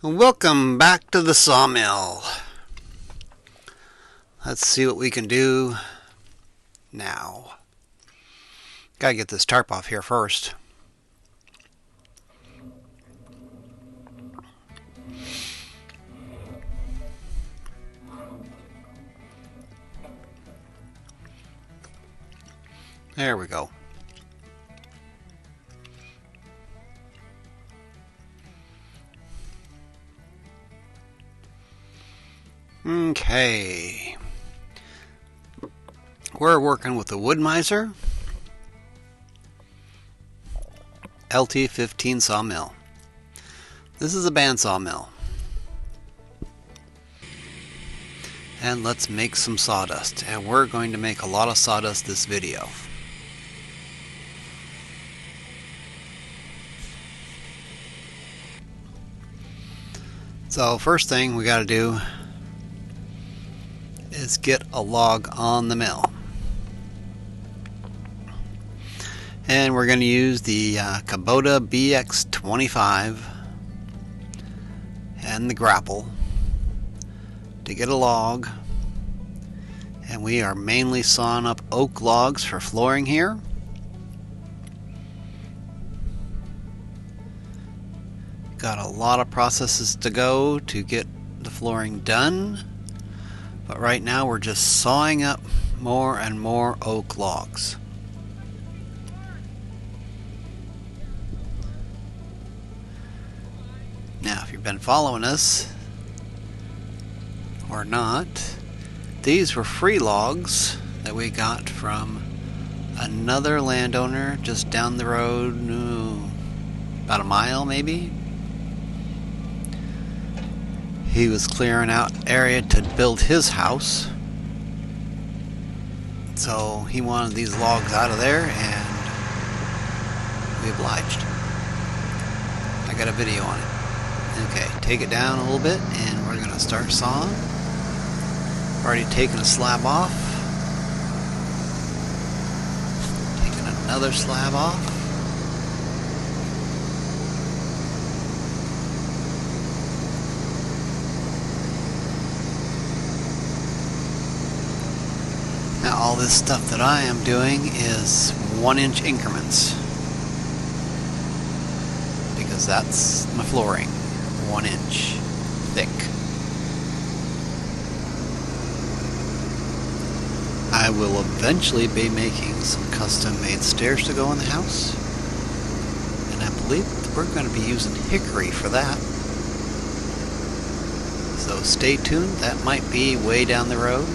Welcome back to the sawmill. Let's see what we can do now. Gotta get this tarp off here first. There we go. Okay. We're working with the Wood-Mizer LT15 sawmill. This is a band sawmill. And let's make some sawdust. And we're going to make a lot of sawdust this video. So first thing we got to do is get a log on the mill. And we're going to use the Kubota BX25 and the Grapple to get a log. And we are mainly sawing up oak logs for flooring here. Got a lot of processes to go to get the flooring done, but right now we're just sawing up more and more oak logs. Now, if you've been following us or not, these were free logs that we got from another landowner just down the road, about a mile maybe. He was clearing out area to build his house, so he wanted these logs out of there, and we obliged. I got a video on it. Okay, take it down a little bit and we're gonna start sawing. Already taken a slab off, taking another slab off. Now all this stuff that I am doing is 1-inch increments, because that's my flooring, 1 inch thick. I will eventually be making some custom made stairs to go in the house, and I believe we're going to be using hickory for that. So stay tuned, that might be way down the road.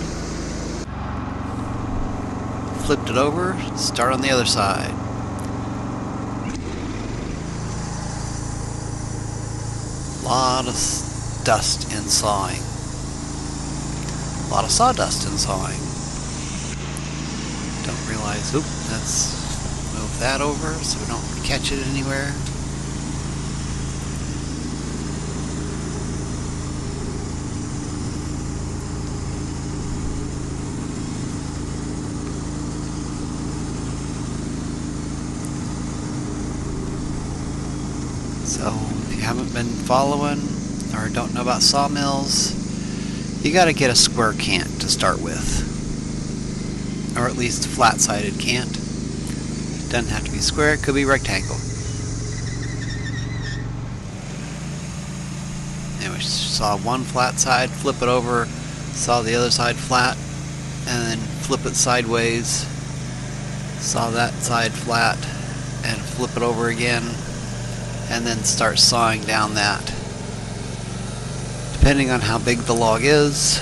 Flipped it over, start on the other side. Lot of dust in sawing. A lot of sawdust in sawing. Don't realize, let's move that over so we don't catch it anywhere. So if you haven't been following or don't know about sawmills, you got to get a square cant to start with, or at least a flat-sided cant. Doesn't have to be square, it could be rectangle. Anyway, saw one flat side, flip it over, saw the other side flat, and then flip it sideways, saw that side flat, and flip it over again, and then start sawing down that. Depending on how big the log is,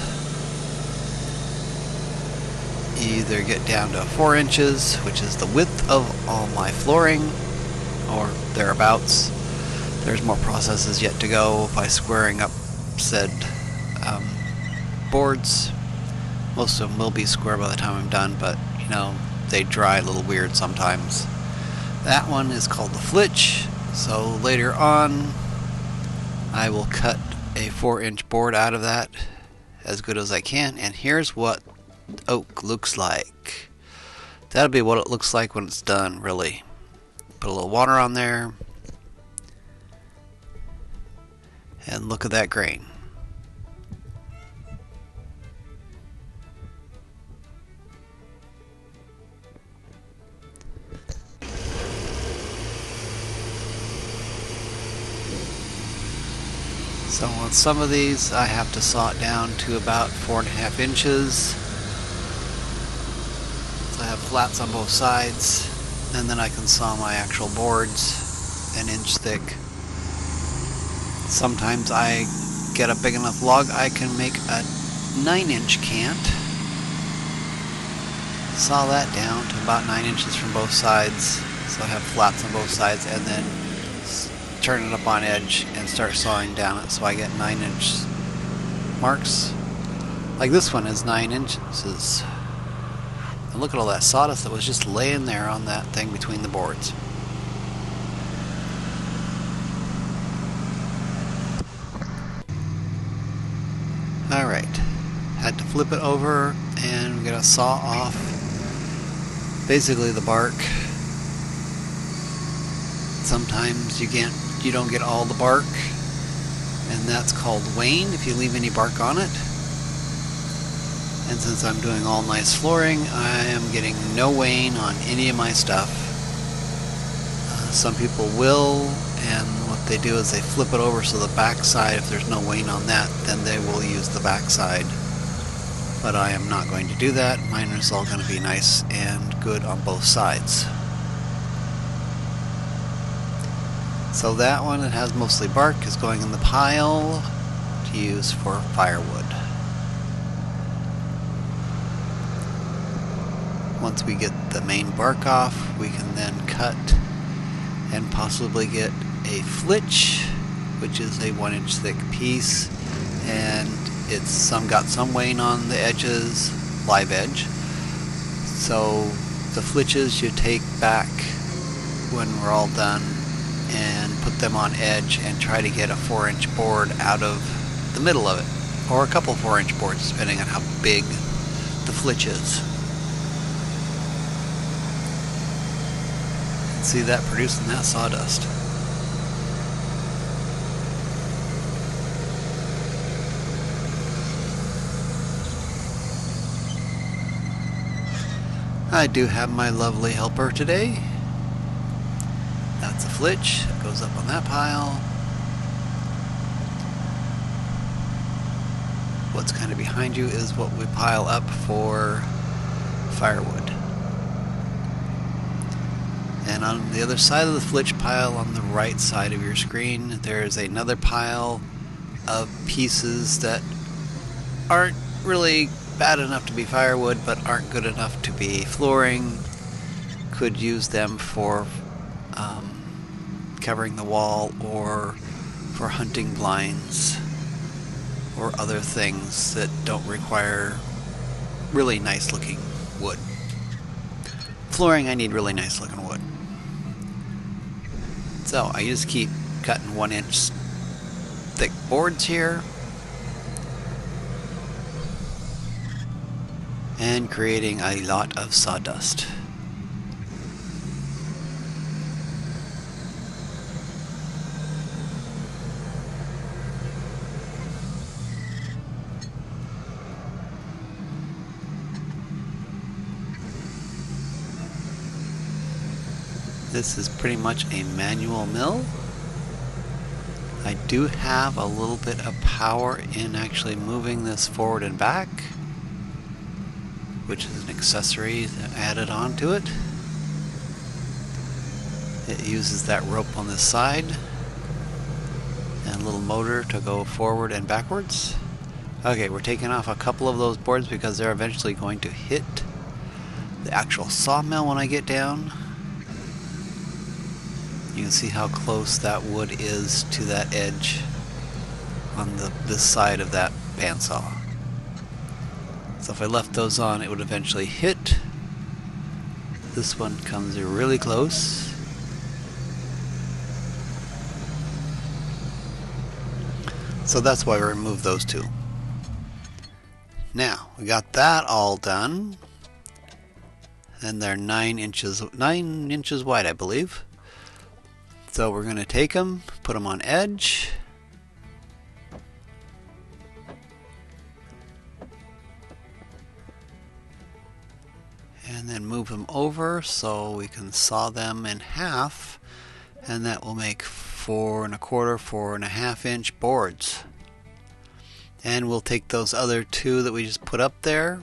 either get down to 4 inches, which is the width of all my flooring, or thereabouts. There's more processes yet to go by squaring up said boards. Most of them will be square by the time I'm done, but you know, they dry a little weird sometimes. That one is called the flitch. So later on, I will cut a 4-inch board out of that as good as I can, and here's what oak looks like. That'll be what it looks like when it's done, really. Put a little water on there, And look at that grain. So on some of these I have to saw it down to about 4.5 inches. So I have flats on both sides, and then I can saw my actual boards an inch thick. Sometimes I get a big enough log I can make a 9-inch cant. Saw that down to about 9 inches from both sides, so I have flats on both sides, and then turn it up on edge and start sawing down it so I get 9-inch marks. Like this one is 9 inches. And look at all that sawdust that was just laying there on that thing between the boards. Alright, had to flip it over and we're going to saw off basically the bark. Sometimes you don't get all the bark, and that's called wane if you leave any bark on it. And since I'm doing all nice flooring, I am getting no wane on any of my stuff. Some people will, and what they do is they flip it over so the back side, if there's no wane on that, then they will use the back side. But I am not going to do that. Mine is all going to be nice and good on both sides. So that one, it has mostly bark, is going in the pile to use for firewood. Once we get the main bark off, we can then cut and possibly get a flitch, which is a 1-inch thick piece, and it's got some wane on the edges, live edge. So the flitches you take back when we're all done and put them on edge and try to get a 4-inch board out of the middle of it, or a couple 4-inch boards depending on how big the flitch is. See that producing that sawdust. I do have my lovely helper today. That's a flitch. It goes up on that pile. What's kind of behind you is what we pile up for firewood. And on the other side of the flitch pile, on the right side of your screen, there's another pile of pieces that aren't really bad enough to be firewood, but aren't good enough to be flooring. Could use them for covering the wall, or for hunting blinds, or other things that don't require really nice looking wood. Flooring, I need really nice looking wood. So I just keep cutting 1-inch thick boards here and creating a lot of sawdust. This is pretty much a manual mill. I do have a little bit of power in actually moving this forward and back, which is an accessory added on to it. It uses that rope on this side and a little motor to go forward and backwards. Okay, we're taking off a couple of those boards because they're eventually going to hit the actual sawmill when I get down. You can see how close that wood is to that edge on this side of that bandsaw. So if I left those on, it would eventually hit. This one comes really close. So that's why we removed those two. Now, we got that all done. And they're 9 inches wide, I believe. So we're going to take them, put them on edge, and then move them over so we can saw them in half, and that will make 4 1/4, 4 1/2 inch boards. And we'll take those other two that we just put up there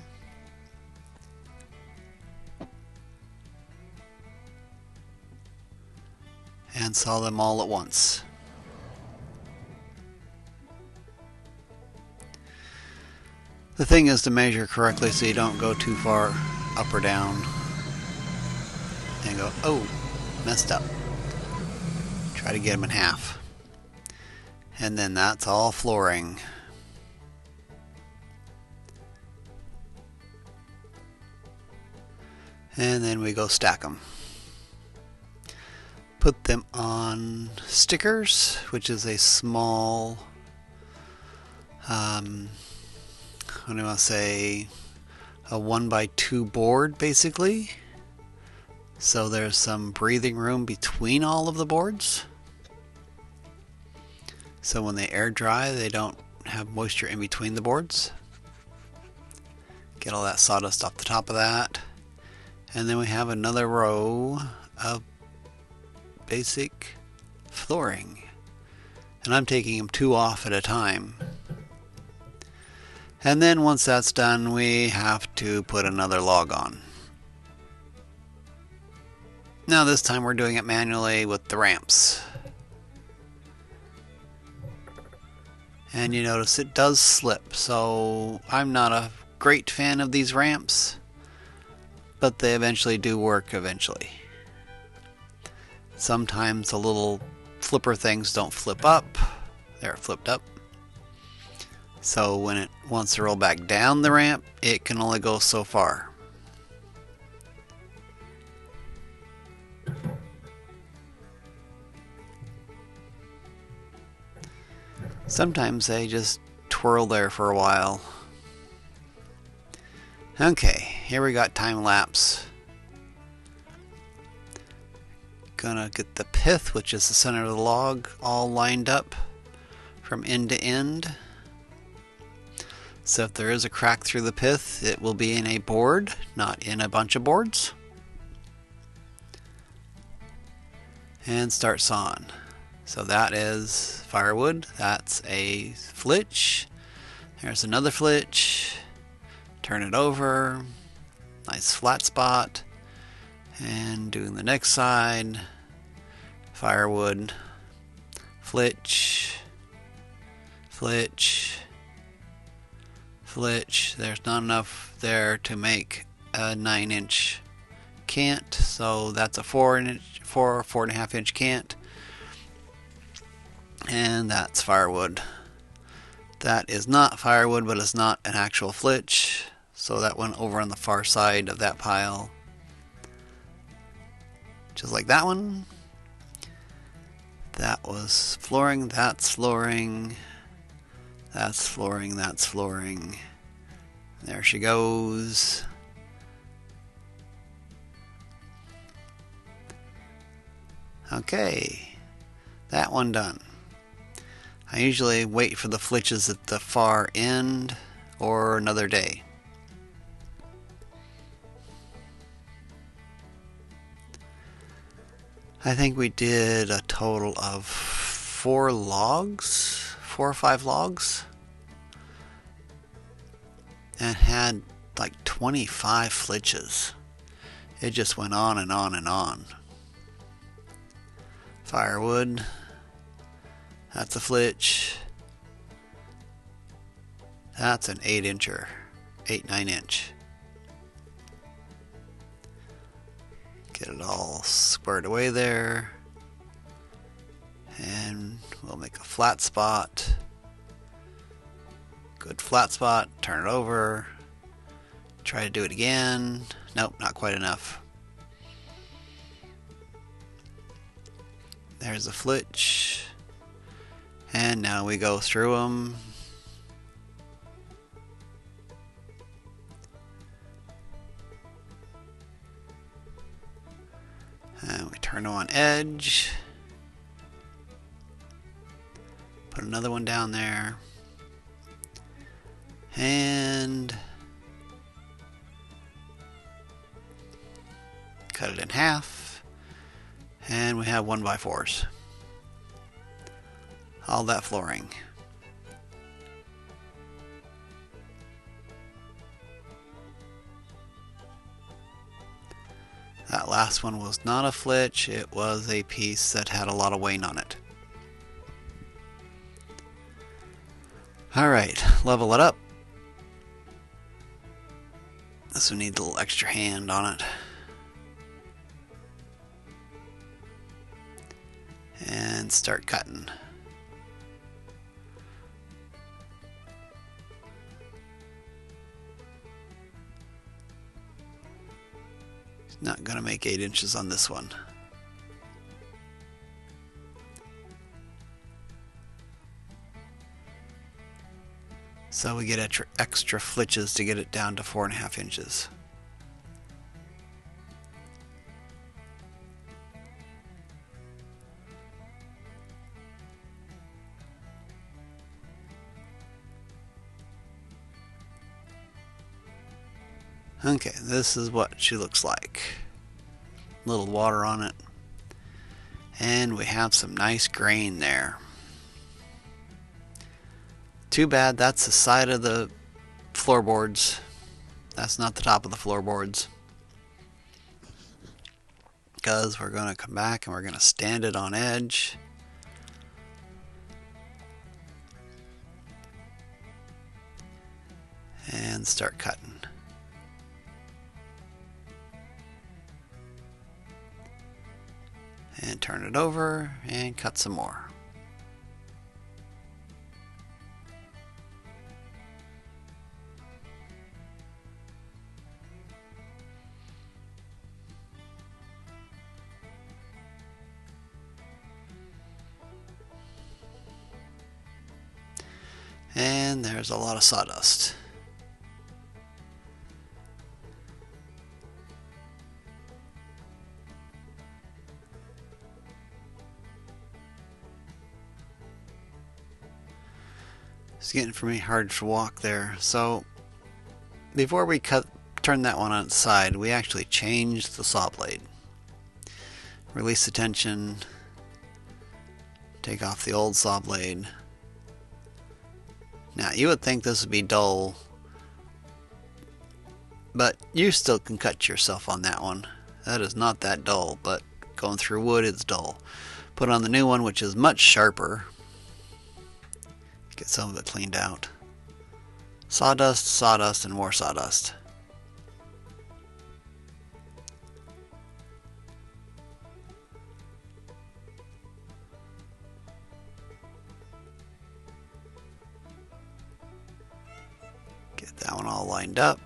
and saw them all at once. The thing is to measure correctly so you don't go too far up or down and go, oh, messed up. Try to get them in half. And then that's all flooring. And then we go stack them. Put them on stickers, which is a small, what do I want to say, a 1x2 board basically. So there's some breathing room between all of the boards. So when they air dry, they don't have moisture in between the boards. Get all that sawdust off the top of that. And then we have another row of basic flooring. And I'm taking them 2 off at a time. And then once that's done, we have to put another log on. Now this time we're doing it manually with the ramps. And you notice it does slip, so I'm not a great fan of these ramps, but they eventually do work eventually. Sometimes the little flipper things don't flip up. They're flipped up. So when it wants to roll back down the ramp, it can only go so far. Sometimes they just twirl there for a while. Okay, here we got time lapse. Gonna get the pith, which is the center of the log, all lined up from end to end. So if there is a crack through the pith, it will be in a board, not in a bunch of boards. And start sawing. So that is firewood, that's a flitch, there's another flitch, turn it over, nice flat spot, and doing the next side, firewood, flitch, flitch, flitch. There's not enough there to make a 9-inch cant, so that's a 4.5 inch cant. And that's firewood. That is not firewood, but it's not an actual flitch, so that went over on the far side of that pile. Just like that one. That was flooring, that's flooring, that's flooring, that's flooring. There she goes. Okay, that one done. I usually wait for the flitches at the far end or another day. I think we did a total of 4 or 5 logs, and had like 25 flitches. It just went on and on and on. Firewood. That's a flitch. That's an 8-incher, 9 inch. Get it all squared away there. And we'll make a flat spot. Good flat spot, turn it over. Try to do it again. Nope, not quite enough. There's a flitch. And now we go through them. And we turn them on edge. Put another one down there. And cut it in half, and we have 1x4s. All that flooring. That last one was not a flitch, it was a piece that had a lot of weight on it. Alright, level it up. This will need a little extra hand on it. And start cutting. Not going to make 8 inches on this one. So we get extra flitches to get it down to 4.5 inches. Okay, this is what she looks like. A little water on it. And we have some nice grain there. Too bad that's the side of the floorboards. That's not the top of the floorboards. Because we're going to come back and we're going to stand it on edge. And start cutting. And turn it over and cut some more. And there's a lot of sawdust. It's getting for me hard to walk there. So before we turn that one on its side, we actually changed the saw blade. Release the tension, take off the old saw blade. Now you would think this would be dull, but you still can cut yourself on that one. That is not that dull, but going through wood it's dull. Put on the new one, which is much sharper. Get some of it cleaned out. Sawdust, sawdust, and more sawdust. Get that one all lined up.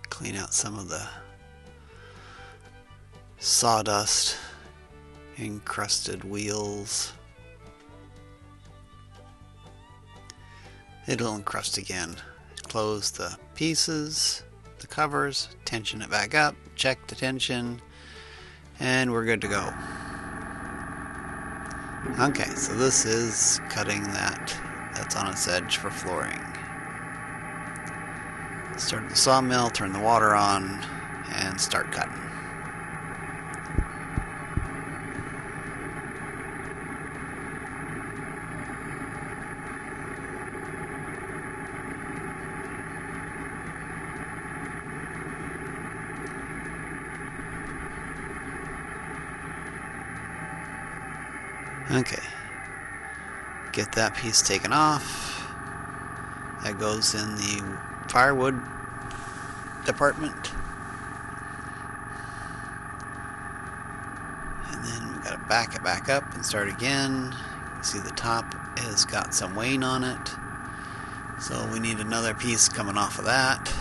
Clean out some of the sawdust encrusted wheels. It'll encrust again. Close the pieces, the covers, tension it back up, check the tension, and we're good to go. Okay, so this is cutting that's on its edge for flooring. Start the sawmill, turn the water on, and start cutting. Okay, get that piece taken off. That goes in the firewood department. And then we've got to back it back up and start again. You see the top has got some wane on it. So we need another piece coming off of that.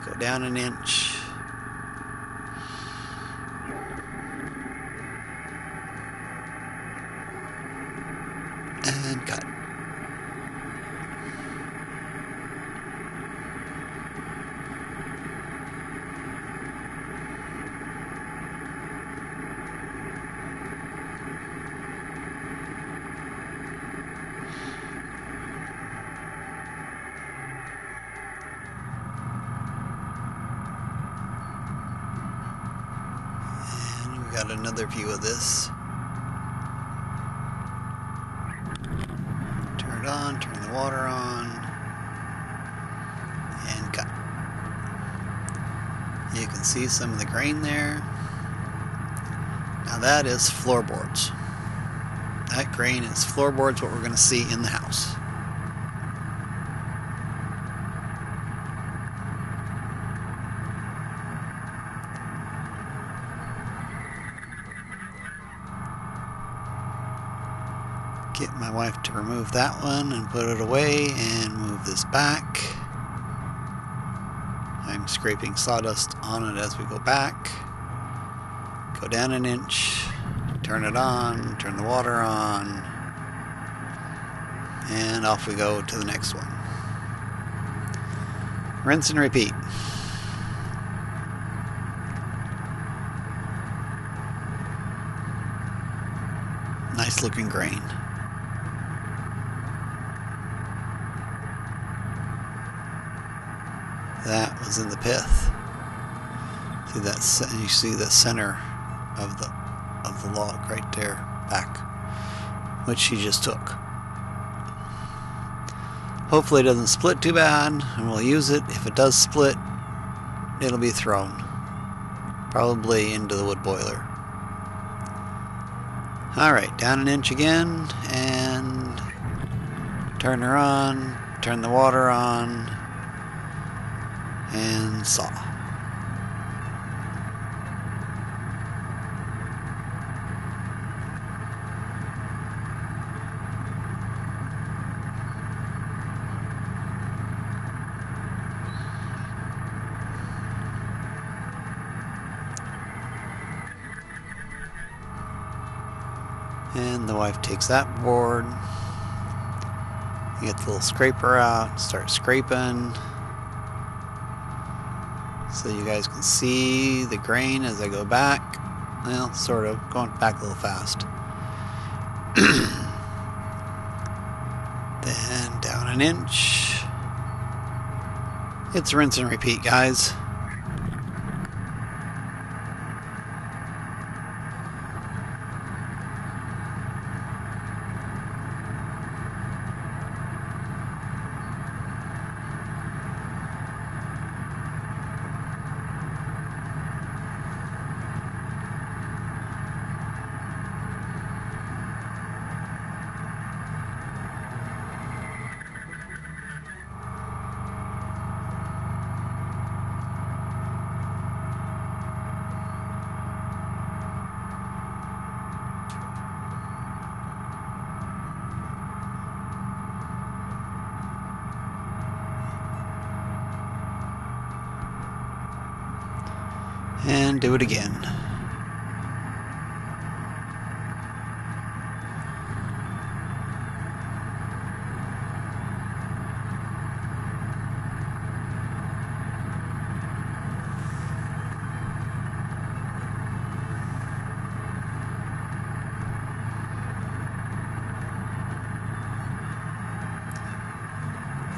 Go down an inch. And cut. got another view of this. Turn it on, turn the water on, and cut. You can see some of the grain there. Now that is floorboards. That grain is floorboards, what we're going to see in the house. Get my wife to remove that one and put it away and move this back. I'm scraping sawdust on it as we go back. Go down an inch, turn it on, turn the water on, and off we go to the next one. Rinse and repeat. Nice looking grain. That was in the pith. See that? You see the center of the log right there, back, which she just took. Hopefully it doesn't split too bad, and we'll use it. If it does split, it'll be thrown, probably into the wood boiler. Alright, down an inch again, and turn her on, turn the water on, and saw. And the wife takes that board, you get the little scraper out, start scraping, so you guys can see the grain as I go back. Well, sort of, going back a little fast. Then down an inch. It's rinse and repeat, guys. And do it again.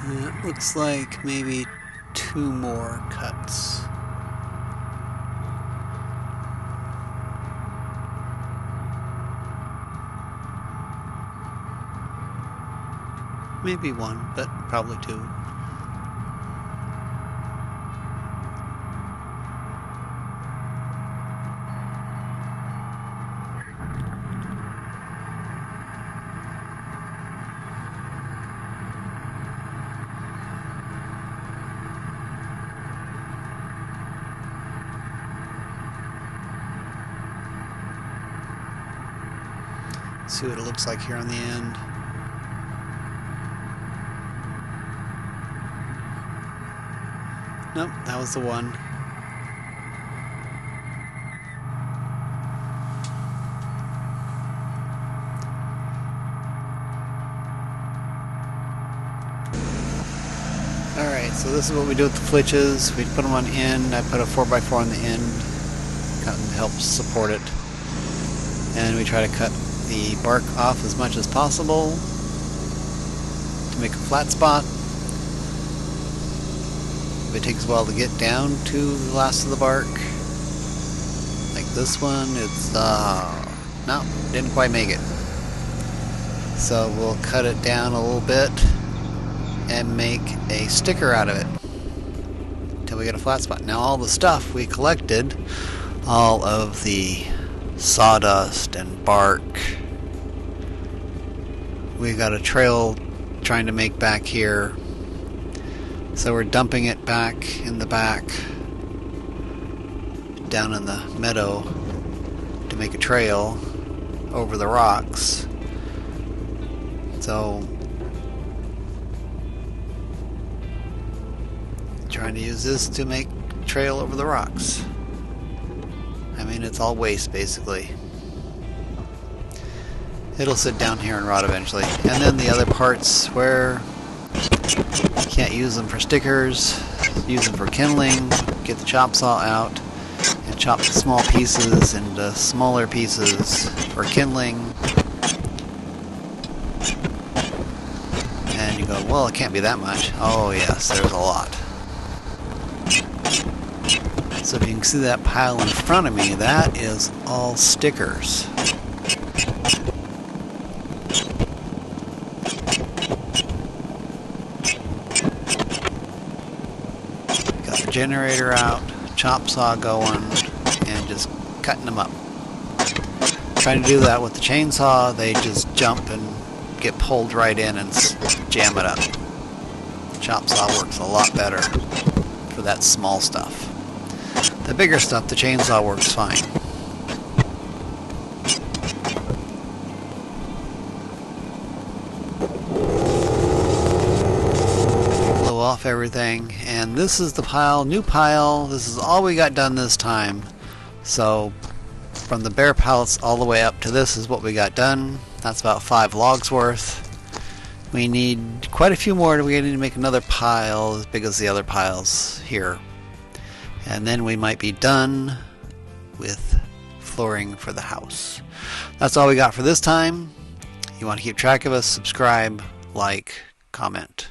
It looks like maybe 2 more cuts. Maybe 1, but probably 2. See what it looks like here on the end. Nope, that was the one. Alright, so this is what we do with the flitches. We put them on end. I put a 4x4 on the end, kind of helps support it. And we try to cut the bark off as much as possible to make a flat spot. It takes a while to get down to the last of the bark, like This one, it's, no, didn't quite make it. So we'll cut it down a little bit and make a sticker out of it until we get a flat spot. Now all the stuff we collected, all of the sawdust and bark, we got a trail trying to make back here, so we're dumping it back in the back down in the meadow to make a trail over the rocks. So trying to use this to make a trail over the rocks. I mean, it's all waste basically. It'll sit down here and rot eventually. And then the other parts where you can't use them for stickers, use them for kindling, get the chop saw out and chop the small pieces into smaller pieces for kindling. And you go, well, it can't be that much. Oh yes, there's a lot. So if you can see that pile in front of me, that is all stickers. Got the generator out, chop saw going, and just cutting them up. Trying to do that with the chainsaw, they just jump and get pulled right in and jam it up. Chop saw works a lot better for that small stuff. The bigger stuff, the chainsaw works fine. Blow off everything, and this is the pile, new pile. This is all we got done this time. So from the bare pallets all the way up to this is what we got done. That's about 5 logs worth. We need quite a few more. We need to make another pile as big as the other piles here. And then we might be done with flooring for the house. That's all we got for this time. You want to keep track of us, subscribe, like, comment.